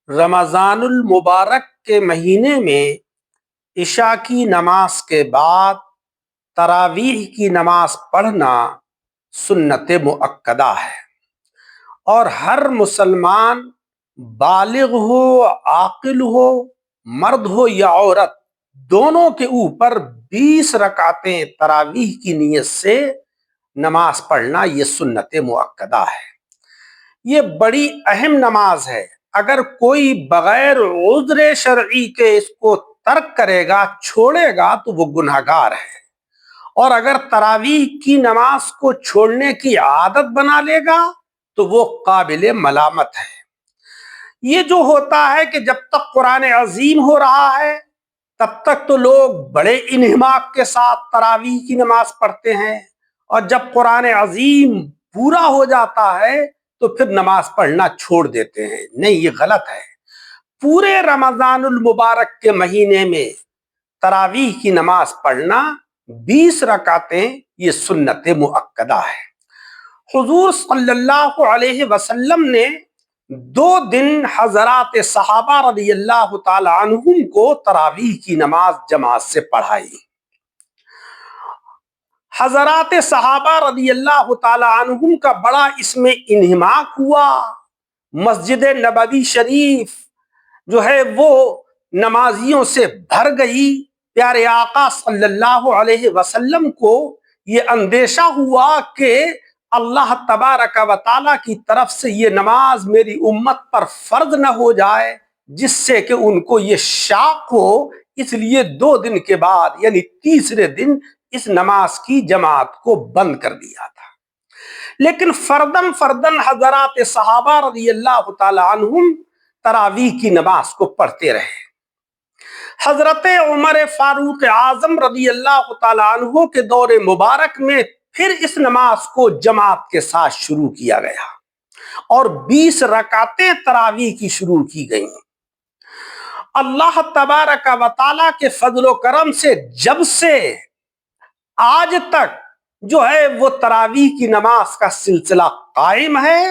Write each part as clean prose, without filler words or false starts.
رمضان المبارک کے مہینے میں عشاء کی نماز کے بعد تراویح کی نماز پڑھنا سنت مؤکدہ ہے، اور ہر مسلمان بالغ ہو، عاقل ہو، مرد ہو یا عورت، دونوں کے اوپر 20 رکعتیں تراویح کی نیت سے نماز پڑھنا یہ سنت مؤکدہ ہے۔ یہ بڑی اہم نماز ہے۔ اگر کوئی بغیر عذر شرعی کے اس کو ترک کرے گا، چھوڑے گا، تو وہ گنہگار ہے، اور اگر تراویح کی نماز کو چھوڑنے کی عادت بنا لے گا تو وہ قابل ملامت ہے۔ یہ جو ہوتا ہے کہ جب تک قرآن عظیم ہو رہا ہے تب تک تو لوگ بڑے انہماک کے ساتھ تراویح کی نماز پڑھتے ہیں، اور جب قرآن عظیم پورا ہو جاتا ہے تو پھر نماز پڑھنا چھوڑ دیتے ہیں۔ نہیں، یہ غلط ہے۔ پورے رمضان المبارک کے مہینے میں تراویح کی نماز پڑھنا 20 رکعتیں یہ سنت مؤکدہ ہے۔ حضور صلی اللہ علیہ وسلم نے 2 دن حضرات صحابہ رضی اللہ تعالی عنہم کو تراویح کی نماز جماعت سے پڑھائی۔ حضرات صحابہ رضی اللہ تعالی عنہم کا بڑا اس میں انہماک ہوا۔ مسجد نبوی شریف جو ہے وہ نمازیوں سے بھر گئی۔ پیارے آقا صلی اللہ علیہ وسلم کو یہ اندیشہ ہوا کہ اللہ تبارک و تعالیٰ کی طرف سے یہ نماز میری امت پر فرض نہ ہو جائے، جس سے کہ ان کو یہ شاق ہو، اس لیے 2 دن کے بعد یعنی تیسرے دن اس نماز کی جماعت کو بند کر دیا تھا۔ لیکن فردن حضرات صحابہ رضی اللہ تعالی عنہم تراویح کی نماز کو پڑھتے رہے۔ حضرت عمر فاروق اعظم رضی اللہ تعالی عنہ کے دور مبارک میں پھر اس نماز کو جماعت کے ساتھ شروع کیا گیا، اور 20 رکعتیں تراویح کی شروع کی گئیں۔ اللہ تبارک و تعالیٰ کے فضل و کرم سے جب سے آج تک جو ہے وہ تراویح کی نماز کا سلسلہ قائم ہے،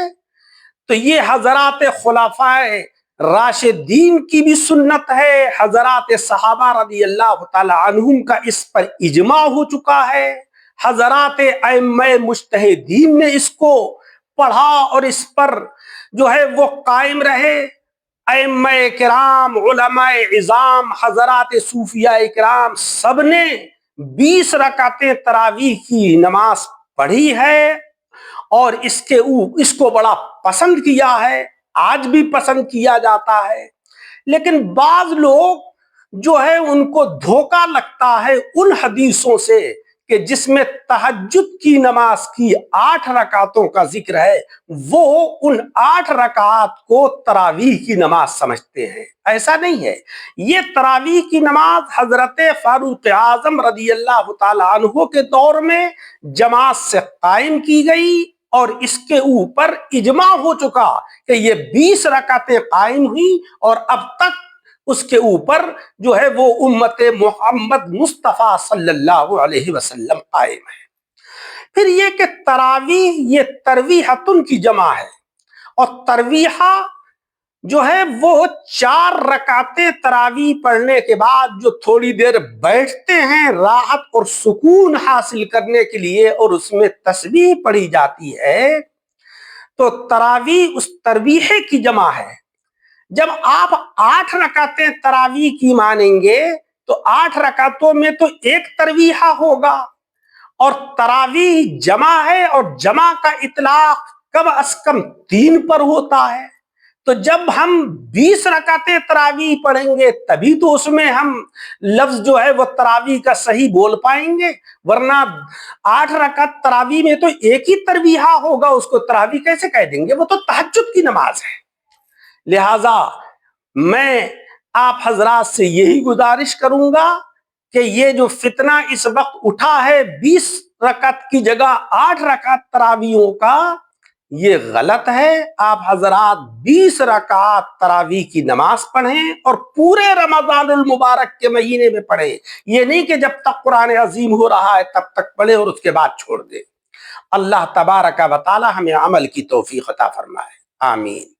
تو یہ حضرات خلفائے راشدین کی بھی سنت ہے، حضرات صحابہ رضی اللہ تعالی عنہم کا اس پر اجماع ہو چکا ہے، حضرات ائمہ مجتہدین نے اس کو پڑھا اور اس پر جو ہے وہ قائم رہے۔ ائمہ کرام، علماء عظام، حضرات صوفیاء کرام سب نے 20 رکعتیں تراویح کی نماز پڑھی ہے، اور اس کو بڑا پسند کیا ہے، آج بھی پسند کیا جاتا ہے۔ لیکن بعض لوگ جو ہے ان کو دھوکہ لگتا ہے ان حدیثوں سے کہ جس میں تہجد کی نماز کی 8 رکعتوں کا ذکر ہے، وہ ان 8 رکعات کو تراویح کی نماز سمجھتے ہیں۔ ایسا نہیں ہے۔ یہ تراویح کی نماز حضرت فاروق اعظم رضی اللہ تعالی عنہ کے دور میں جماعت سے قائم کی گئی، اور اس کے اوپر اجماع ہو چکا کہ یہ 20 رکعتیں قائم ہوئی، اور اب تک اس کے اوپر جو ہے وہ امت محمد مصطفیٰ صلی اللہ علیہ وسلم قائم ہے۔ پھر یہ کہ تراویح یہ ترویحتن کی جمع ہے، اور ترویحہ جو ہے وہ 4 رکعتیں تراویح پڑھنے کے بعد جو تھوڑی دیر بیٹھتے ہیں راحت اور سکون حاصل کرنے کے لیے، اور اس میں تسبیح پڑھی جاتی ہے، تو تراویح اس ترویحے کی جمع ہے۔ جب آپ 8 رکعتیں تراویح کی مانیں گے تو 8 رکعتوں میں تو ایک ترویحہ ہوگا، اور تراویح جمع ہے، اور جمع کا اطلاق کم از کم 3 پر ہوتا ہے۔ تو جب ہم 20 رکعتیں تراویح پڑھیں گے تبھی تو اس میں ہم لفظ جو ہے وہ تراویح کا صحیح بول پائیں گے، ورنہ 8 رکعت تراویح میں تو ایک ہی ترویحہ ہوگا، اس کو تراویح کیسے کہہ دیں گے؟ وہ تو تہجد کی نماز ہے۔ لہذا میں آپ حضرات سے یہی گزارش کروں گا کہ یہ جو فتنہ اس وقت اٹھا ہے 20 رکعت کی جگہ 8 رکعت تراویحوں کا، یہ غلط ہے۔ آپ حضرات 20 رکعت تراویح کی نماز پڑھیں، اور پورے رمضان المبارک کے مہینے میں پڑھیں۔ یہ نہیں کہ جب تک قرآن عظیم ہو رہا ہے تب تک پڑھیں اور اس کے بعد چھوڑ دیں۔ اللہ تبارک و تعالی ہمیں عمل کی توفیق عطا فرمائے، آمین۔